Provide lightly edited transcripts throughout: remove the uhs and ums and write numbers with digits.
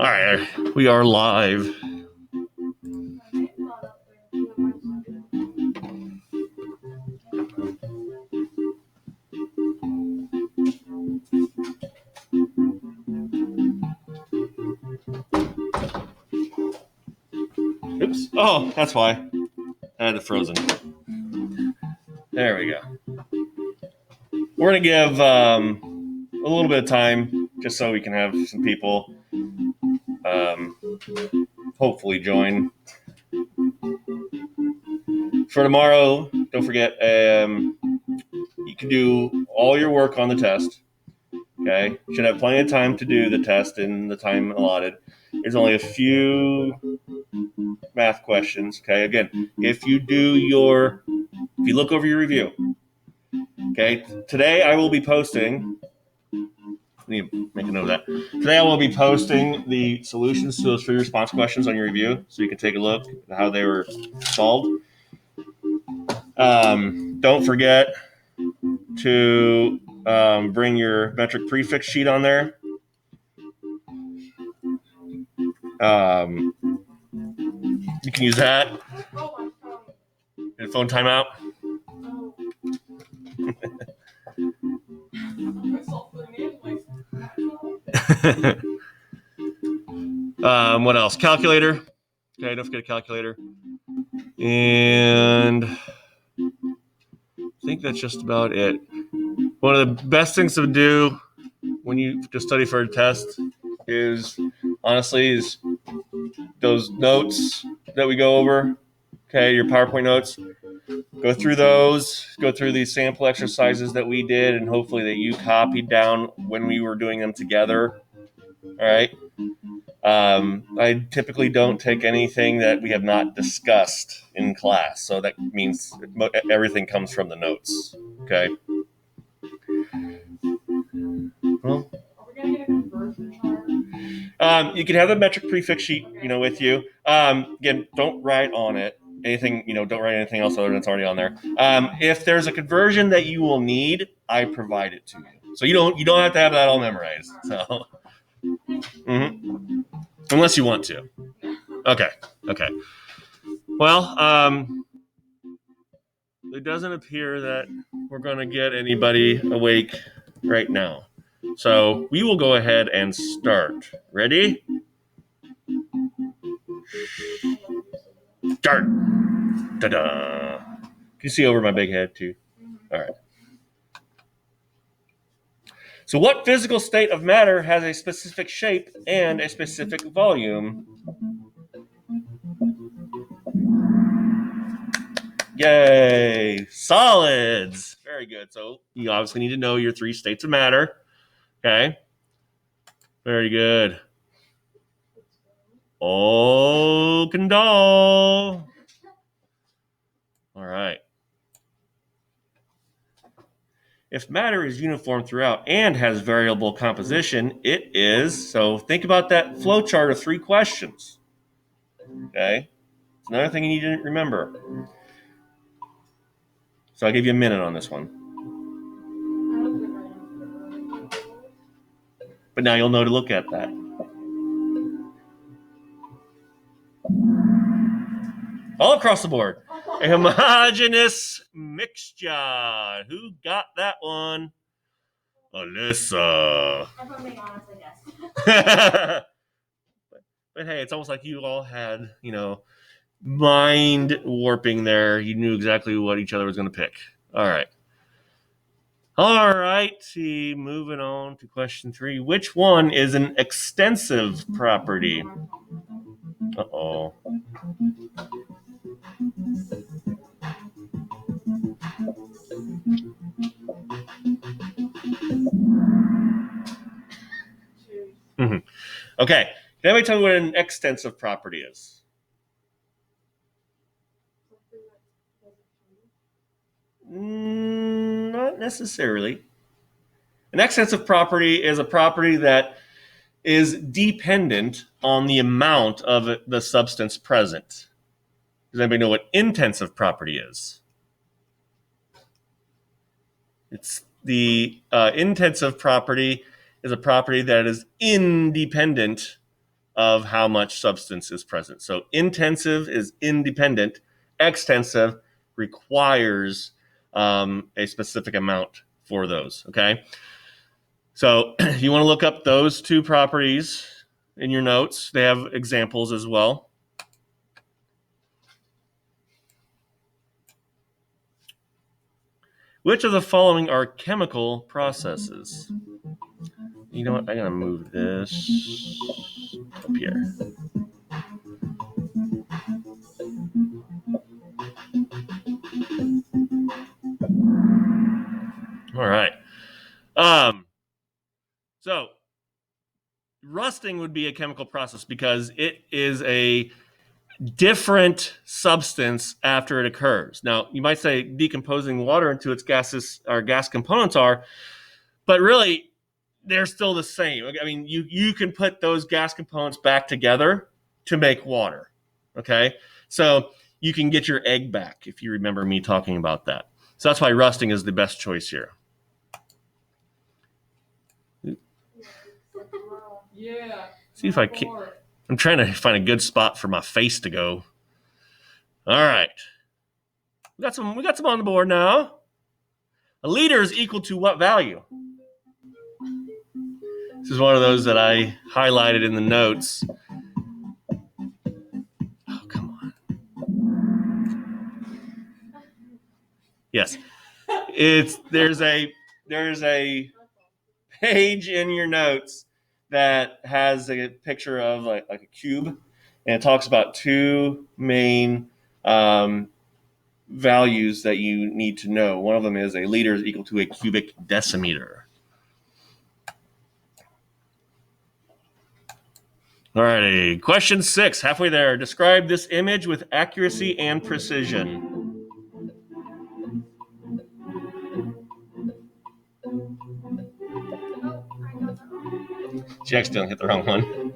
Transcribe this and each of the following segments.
All right, we are live. Oops. Oh, that's why. I had it frozen. There we go. We're going to give a little bit of time just so we can have some people hopefully join. For tomorrow, don't forget, you can do all your work on the test. Okay? Should have plenty of time to do the test in the time allotted. There's only a few math questions. Okay? Again, if you look over your review, okay, today I will be posting. I need to make a note of that. Today I will be posting the solutions to those free response questions on your review, so you can take a look at how they were solved. Don't forget to bring your metric prefix sheet on there. You can use that. Phone timeout. What else? Calculator. Okay, don't forget a calculator. And I think that's just about it. One of the best things to do when you just study for a test is those notes that we go over. Okay, your PowerPoint notes. Go through those. Go through these sample exercises that we did, and hopefully that you copied down when we were doing them together. All right. I typically don't take anything that we have not discussed in class, so that means everything comes from the notes. Okay. Well, you can have the metric prefix sheet, with you. Again, don't write on it anything. Don't write anything else other than it's already on there. If there's a conversion that you will need, I provide it to you, so you don't have to have that all memorized. So, unless you want to. Okay. Well, it doesn't appear that we're going to get anybody awake right now. So we will go ahead and start. Ready? Start. Ta-da. Can you see over my big head too? All right. So what physical state of matter has a specific shape and a specific volume? Yay! Solids! Very good. So you obviously need to know your three states of matter. Okay? Very good. Okandal. All right. If matter is uniform throughout and has variable composition, it is. So think about that flowchart of 3 questions. Okay? It's another thing you need to remember. So I'll give you a minute on this one. But now you'll know to look at that. All across the board. A homogeneous mixture. Who got that one? Alyssa. If I'm being honest, I guess. But hey, it's almost like you all had, mind warping there. You knew exactly what each other was going to pick. All right. All right. Moving on to question 3. Which one is an extensive property? Uh-oh. Mm-hmm. Okay. Can anybody tell me what an extensive property is? Not necessarily. An extensive property is a property that is dependent on the amount of the substance present. Does anybody know what intensive property is? It's the intensive property is a property that is independent of how much substance is present. So intensive is independent. Extensive requires a specific amount for those, okay? So you want to look up those two properties in your notes. They have examples as well. Which of the following are chemical processes? You know what? I'm going to move this up here. All right. So rusting would be a chemical process because it is a different substance after it occurs. Now, you might say decomposing water into its gases or gas components are, but really they're still the same. I mean, you can put those gas components back together to make water. Okay? So you can get your egg back if you remember me talking about that. So that's why rusting is the best choice here. Yeah. See if I can. I'm trying to find a good spot for my face to go. All right. We got some on the board now. A liter is equal to what value? This is one of those that I highlighted in the notes. Oh, come on. Yes. There's a page in your notes that has a picture of like a cube, and it talks about two main values that you need to know. One of them is a liter is equal to a cubic decimeter. All righty, question 6, halfway there. Describe this image with accuracy and precision. She accidentally hit the wrong one.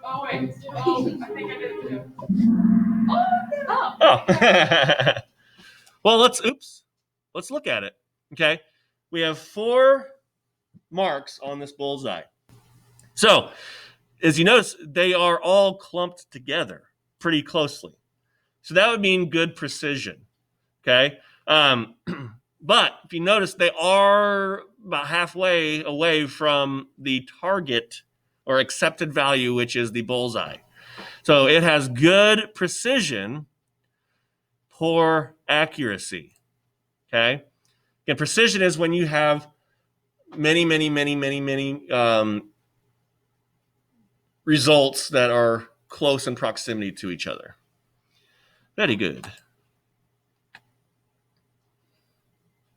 Oh, wait. Oh, I think I did it too. Oh. Well, let's look at it. Okay. We have 4 marks on this bullseye. So, as you notice, they are all clumped together pretty closely. So that would mean good precision. Okay. But if you notice, they are about halfway away from the target or accepted value, which is the bullseye. So it has good precision, poor accuracy. Okay. And precision is when you have many results that are close in proximity to each other. Very good.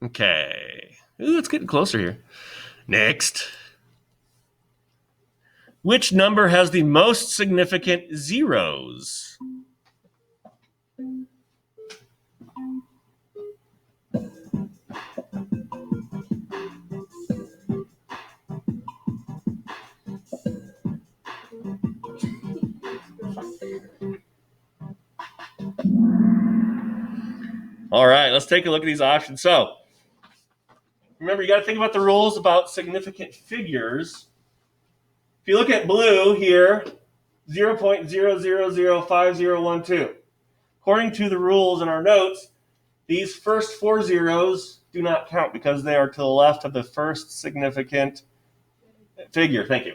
Okay. Ooh, it's getting closer here. Next. Which number has the most significant zeros? All right, let's take a look at these options. So, remember, you got to think about the rules about significant figures. If you look at blue here, 0.0005012. According to the rules in our notes, these first 4 zeros do not count because they are to the left of the first significant figure. Thank you.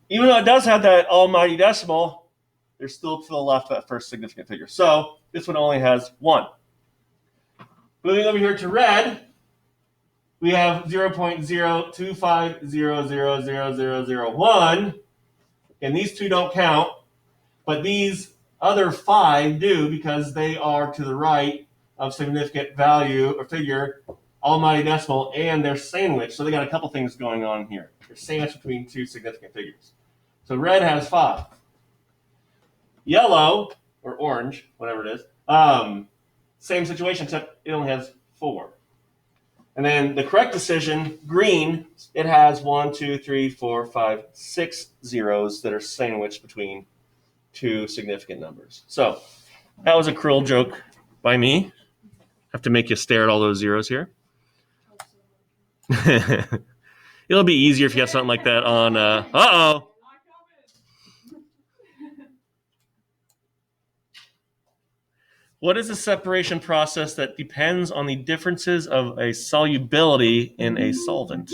Even though it does have that almighty decimal, they're still to the left of that first significant figure. So this one only has 1. Moving over here to red, we have 0.025000001, and these 2 don't count, but these other 5 do because they are to the right of significant value or figure, almighty decimal, and they're sandwiched. So they got a couple things going on here. They're sandwiched between 2 significant figures. So red has 5. Yellow, or orange, whatever it is, same situation, except it only has 4. And then the correct decision, green, it has 1, 2, 3, 4, 5, 6 zeros that are sandwiched between 2 significant numbers. So that was a cruel joke by me. Have to make you stare at all those zeros here. It'll be easier if you have something like that on. Uh-oh. What is the separation process that depends on the differences of a solubility in a solvent?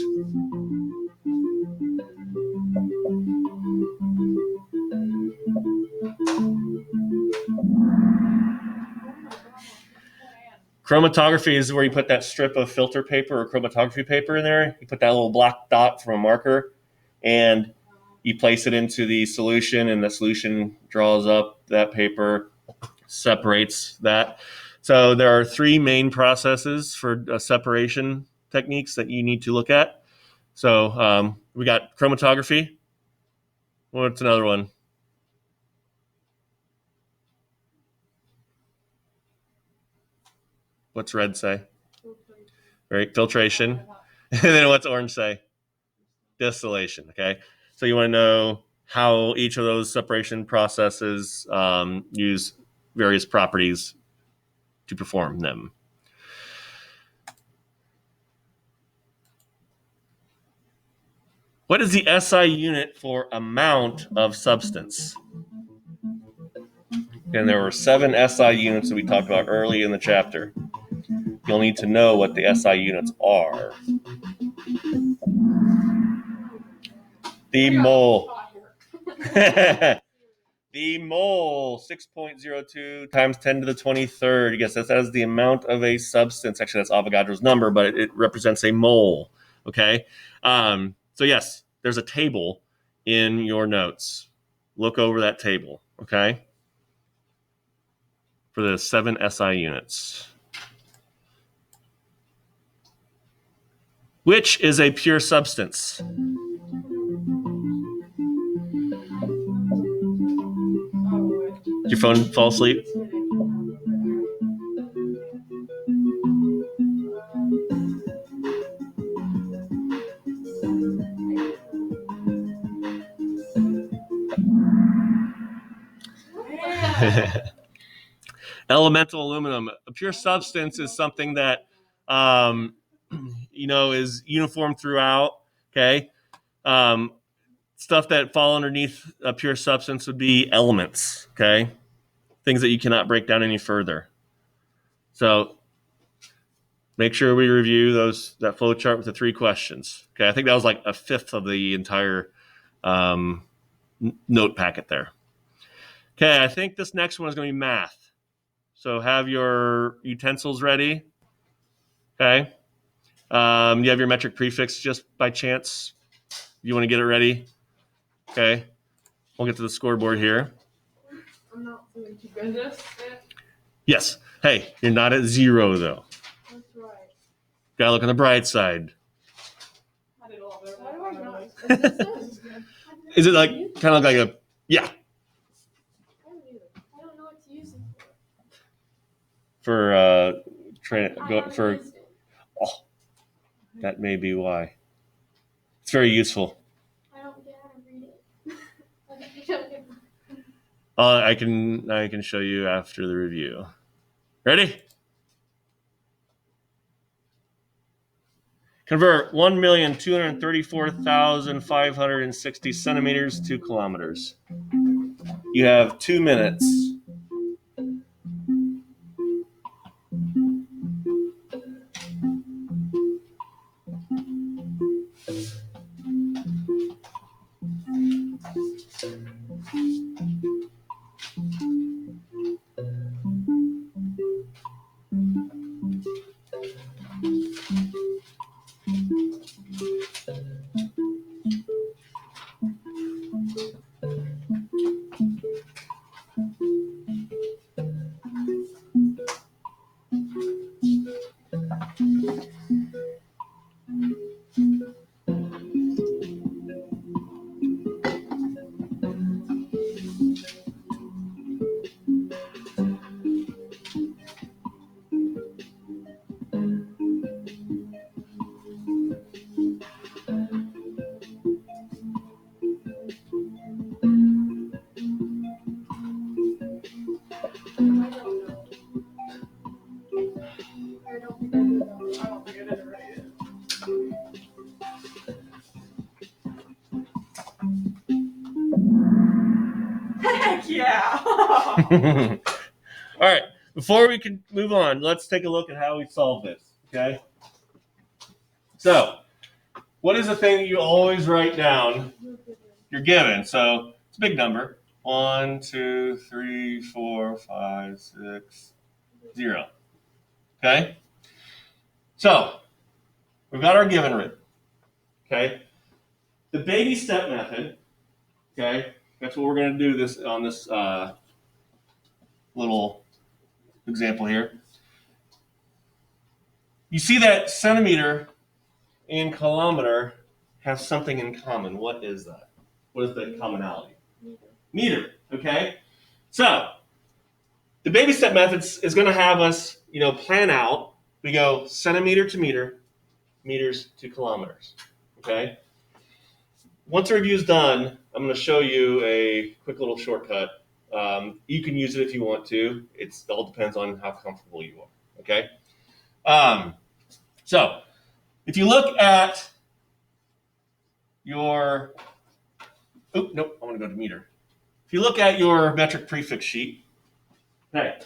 Chromatography is where you put that strip of filter paper or chromatography paper in there. You put that little black dot from a marker, and you place it into the solution, and the solution draws up that paper, separates that. So there are three main processes for separation techniques that you need to look at. So we got chromatography. What's another one? What's red say? Right, filtration. And then what's orange say? Distillation. Okay, so you want to know how each of those separation processes use various properties to perform them. What is the SI unit for amount of substance? And there were 7 SI units that we talked about early in the chapter. You'll need to know what the SI units are. The mole. The mole, 6.02 times 10 to the 23rd. Yes, that is the amount of a substance. Actually, that's Avogadro's number, but it represents a mole. Okay? So, yes, there's a table in your notes. Look over that table. Okay? For the 7 SI units. Which is a pure substance? Did your phone fall asleep? Elemental aluminum. A pure substance is something that is uniform throughout. Okay. Stuff that fall underneath a pure substance would be elements. Okay. Things that you cannot break down any further. So make sure we review that flow chart with the 3 questions. Okay. I think that was like a fifth of the entire note packet there. Okay. I think this next one is going to be math. So have your utensils ready. Okay. You have your metric prefix just by chance. You want to get it ready? Okay. We'll get to the scoreboard here. I'm not doing too good at this. Yes. Hey, you're not at 0 though. That's right. Gotta look on the bright side. I did a lot better. Why do I not? Is it like kind of like a yeah? I don't know what to use it For for. that may be why. It's very useful. I don't get how to read it. I can show you after the review. Ready? Convert 1,234,560 centimeters to kilometers. You have 2 minutes. Heck yeah! All right. before we can move on, let's take a look at how we solve this. Okay. So, what is the thing that you always write down? You're given. So it's a big number. 1, 2, 3, 4, 5, 6, 0. Okay. So we've got our given written. Okay. The baby step method. Okay. That's what we're going to do this on this little example here. You see that centimeter and kilometer have something in common. What is that? What is the commonality? Meter. Okay. So the baby step method is going to have us, plan out. We go centimeter to meter, meters to kilometers. Okay. Once the review is done, I'm going to show you a quick little shortcut. You can use it if you want to. It all depends on how comfortable you are. Okay. So if you look at your, I'm going to go to meter. If you look at your metric prefix sheet, okay,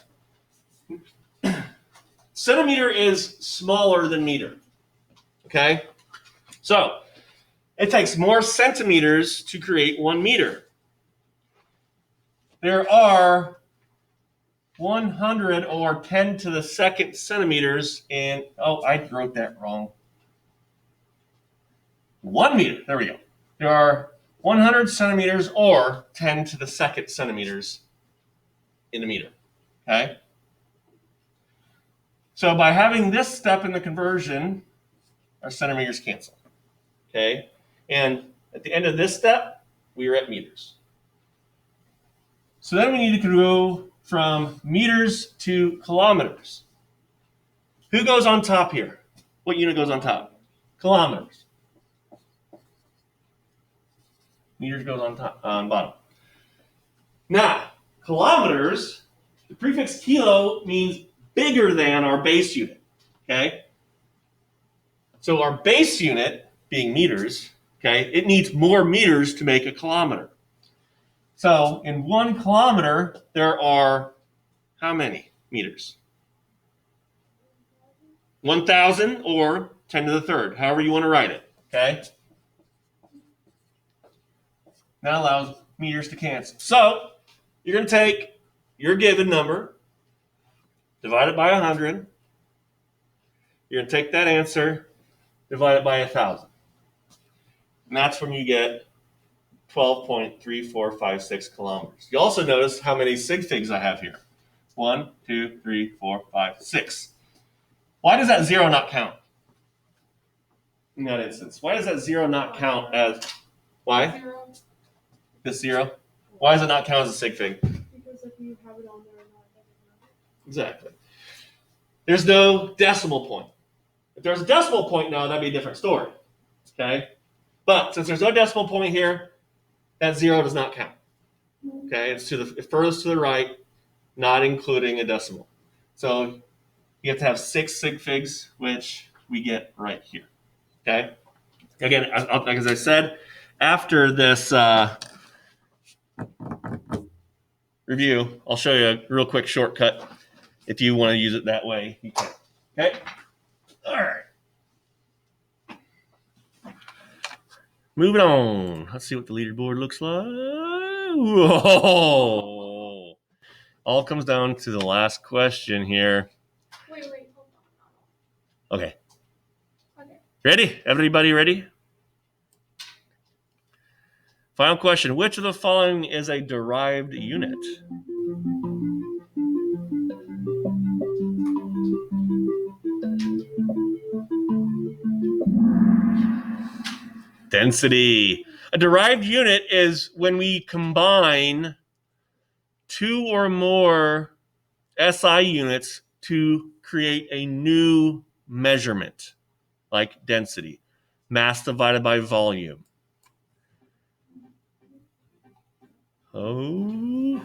centimeter is smaller than meter. Okay, so it takes more centimeters to create 1 meter. There are 100 or 10 to the second centimeters in, I wrote that wrong. 1 meter, there we go. There are 100 centimeters or 10 to the second centimeters in a meter. Okay? So by having this step in the conversion, our centimeters cancel. Okay? And at the end of this step, we are at meters. So then we need to go from meters to kilometers. Who goes on top here? What unit goes on top? Kilometers. Meters goes on top, on bottom. Now, kilometers, the prefix kilo means bigger than our base unit. Okay? So our base unit, being meters, okay, it needs more meters to make a kilometer. So in 1 kilometer, there are how many meters? 1,000 or 10 to the third, however you want to write it. Okay? That allows meters to cancel. So you're going to take your given number, divide it by 100. You're going to take that answer, divide it by 1,000. And that's when you get 12.3456 kilometers. You also notice how many sig figs I have here. 1, 2, 3, 4, 5, 6. Why does that 0 not count in that instance? Why does that 0 not count as, why? 0. This 0? Why does it not count as a sig fig? Because if you have it on there or not, it doesn't matter. Exactly. There's no decimal point. If there's a decimal point now, that'd be a different story. Okay? But since there's no decimal point here, that 0 does not count. Okay? It's furthest to the right, not including a decimal. So you have to have 6 sig figs, which we get right here. Okay? Again, as I said, after this review, I'll show you a real quick shortcut. If you want to use it that way, you can. Okay? All right. Moving on. Let's see what the leaderboard looks like. Whoa. All comes down to the last question here. Wait, hold on. Okay. Okay. Ready? Everybody ready? Final question. Which of the following is a derived unit? Density. A derived unit is when we combine 2 or more SI units to create a new measurement, like density, mass divided by volume. Oh,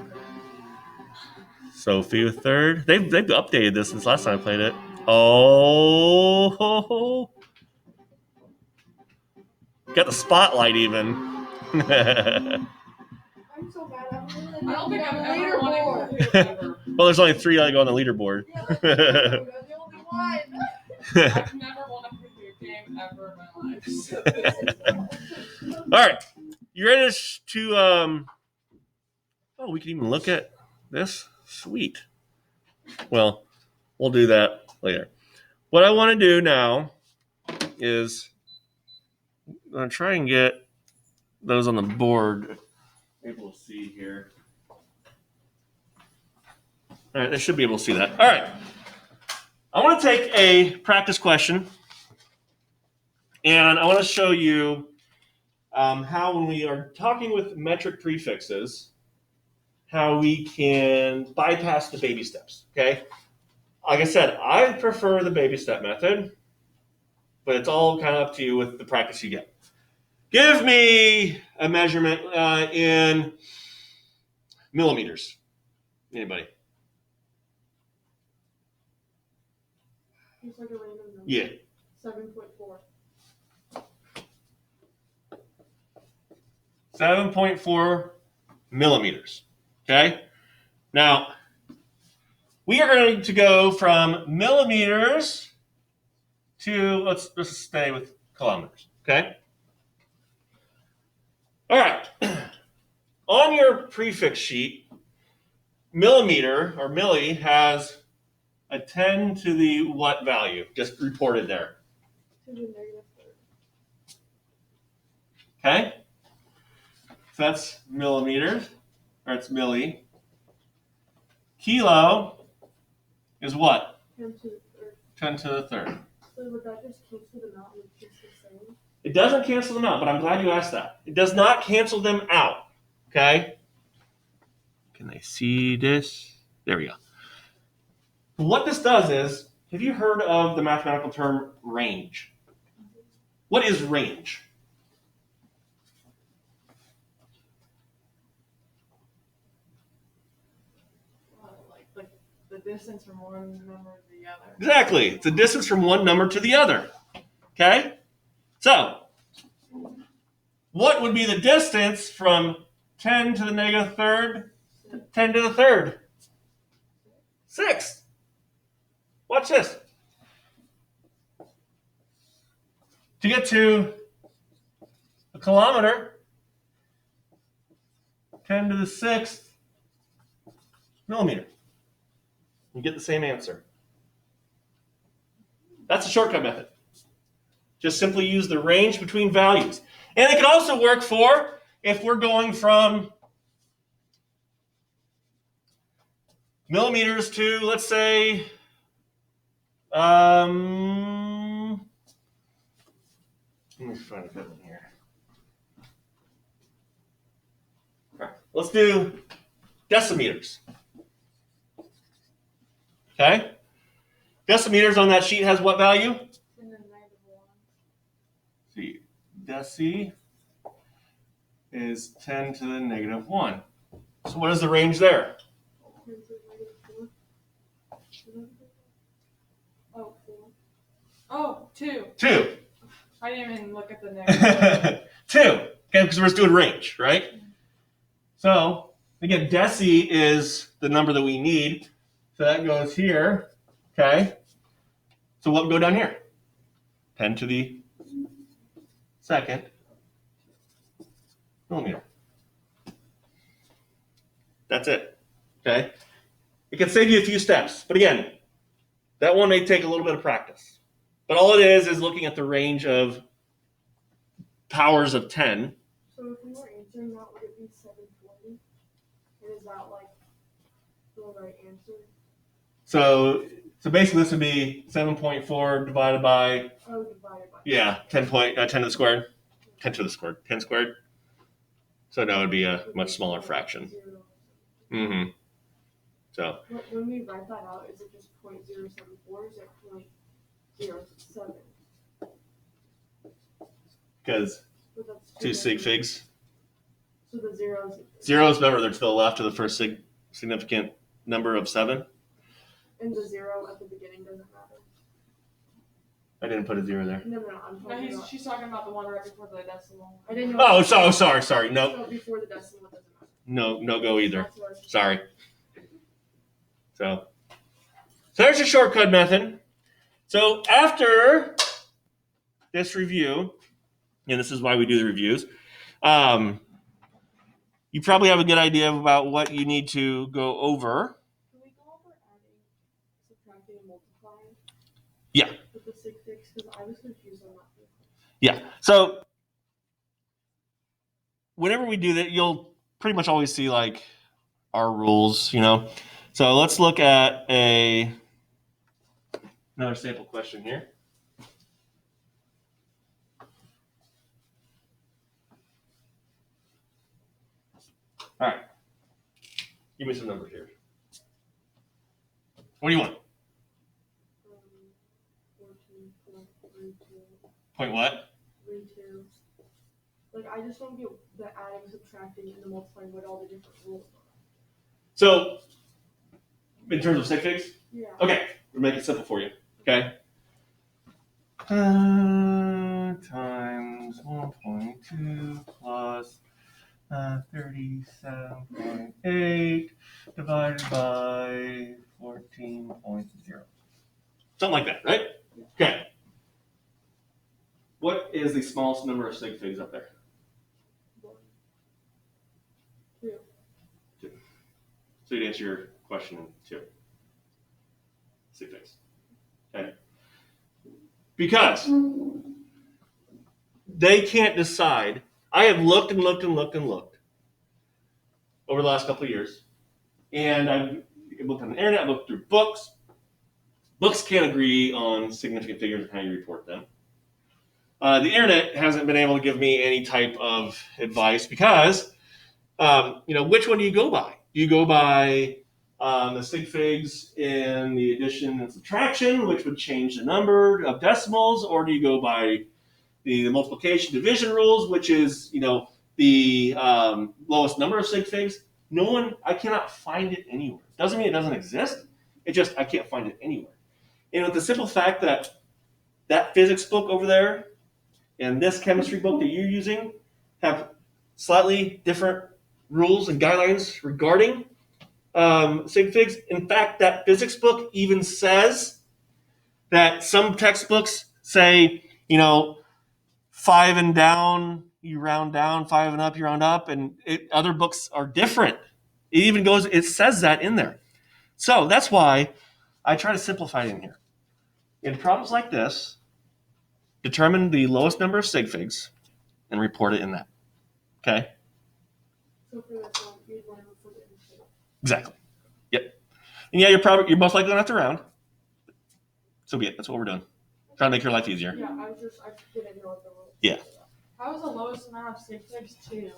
Sophie with third. They've updated this since last time I played it. Oh, got the spotlight even. I'm so bad. I'm really I don't think I've ever leaderboard. won a ever. Well, there's only 3 like on the leaderboard. Yeah, that's true. You're the only one. I've never won a video game ever in my life. All right, you ready to oh, we can even look at this. Sweet. Well, we'll do that later. What I want to do now is I'm going to try and get those on the board able to see here. All right, they should be able to see that. All right. I want to take a practice question, and I want to show you how when we are talking with metric prefixes, how we can bypass the baby steps, okay? Like I said, I prefer the baby step method, but it's all kind of up to you with the practice you get. Give me a measurement in millimeters. Anybody? It's like a random number. Yeah. 7.4. 7.4 millimeters. Okay? Now, we are going to go from millimeters to, let's stay with kilometers. Okay? All right. On your prefix sheet, millimeter or milli has a 10 to the what value? Just reported there. To the negative third. Okay? So that's millimeters, or it's milli. Kilo is what? 10 to the third. 10 to the third. So would that just cancel them out and it's just the same? It doesn't cancel them out, but I'm glad you asked that. It does not cancel them out. Okay? Can they see this? There we go. What this does is, have you heard of the mathematical term range? What is range? Like the distance from one number to the other. Exactly. It's the distance from one number to the other. Okay? So, what would be the distance from 10 to the negative third to 10 to the third? 6. Watch this. To get to a kilometer, 10 to the 6th millimeter. You get the same answer. That's a shortcut method. Just simply use the range between values. And it can also work for if we're going from millimeters to, let's say, let me find a good one here. All right, let's do decimeters. Okay? Decimeters on that sheet has what value? And then negative 1. See, deci is 10 to the negative 1. So what is the range there? 10 to the negative 4. Oh, 4. Oh, 2. 2. I didn't even look at the negative. 2. Okay, because we're just doing range, right? So, again, deci is the number that we need. So that goes here. Okay? So what would go down here? 10 to the second millimeter. That's it. Okay? It can save you a few steps. But again, that one may take a little bit of practice. But all it is looking at the range of powers of 10. So if we were answering that, would it be 740? And is that like the right answer? So basically this would be 7.4 divided by, Oh, divided by. yeah, 10 to the squared. 10 to the squared. 10 squared. So that would be a much smaller fraction. 0. Mm-hmm. So When we write that out, is it just 0.074 or is it 0.07? because But that's 2 sig figs. So the zeros. Zeros, remember, they're to the left of the first significant number of 7. And the 0 at the beginning doesn't matter. I didn't put a 0 there. No, I'm No, talking about. she's talking about the one right before the decimal. I didn't know. Oh, sorry. No, So before the decimal doesn't matter. no go either. That's what I was- Sorry. So there's your shortcut method. So after this review, and this is why we do the reviews, you probably have a good idea about what you need to go over. Can we go over adding, subtracting, and multiplying? Yeah. With the sig figs, because I was confused on that. Yeah. So whenever we do that, you'll pretty much always see like our rules, you know. So let's look at another sample question here. All right. Give me some numbers here. What do you want? 14.32. Point what? 32. Like, I just want to get the adding, subtracting, and the multiplying, what all the different rules are. So, in terms of sig figs? Yeah. Okay, we'll make it simple for you. Okay. Times 1.2 plus 37.8 divided by 14.0. Something like that, right? Okay. What is the smallest number of sig figs up there? 1, 2. So you'd answer your question in 2. Sig figs. Okay. Because they can't decide. I have looked and looked and looked and looked over the last couple of years. And I've looked on the internet, I've looked through books. Books can't agree on significant figures and how you report them. The internet hasn't been able to give me any type of advice because, which one do you go by? Do you go by the sig figs in the addition and subtraction, which would change the number of decimals, or do you go by the multiplication division rules, which is the lowest number of sig figs? I cannot find it anywhere. Doesn't mean it doesn't exist. It just I can't find it anywhere. And with the simple fact that physics book over there and this chemistry book that you're using have slightly different rules and guidelines regarding sig figs. In fact, that physics book even says that some textbooks say, 5 and down, you round down, 5 and up, you round up, and other books are different. It says that in there. So that's why I try to simplify it in here. In problems like this, determine the lowest number of sig figs and report it in that. Okay? So for this one, you'd want to report it in 2. Exactly. Yep. And yeah, you're most likely going to have to round. So be it. That's what we're doing. Trying to make your life easier. Yeah, I didn't know what the rules. Yeah. How is the lowest amount of sig figs 2?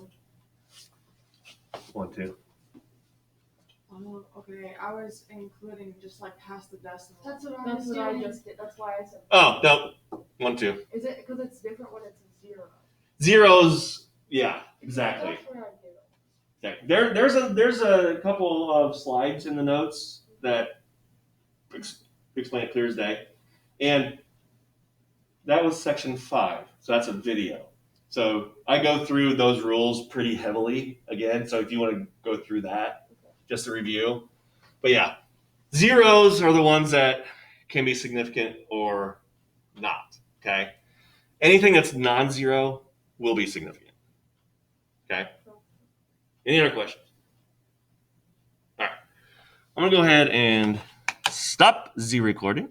1, 2. Oh, okay. I was including just like past the decimal. That's what I just did. That's why I said. Oh, no. 1, 2. Is it because it's different when it's a 0? Zeros, yeah, exactly. That's where I do it. There's a couple of slides in the notes that explain it clear as day. And that was section 5. So that's a video. So I go through those rules pretty heavily again. So if you want to go through that, just a review. But yeah, zeros are the ones that can be significant or not. Okay. Anything that's non-zero will be significant. Okay. Any other questions? All right. I'm going to go ahead and stop the recording.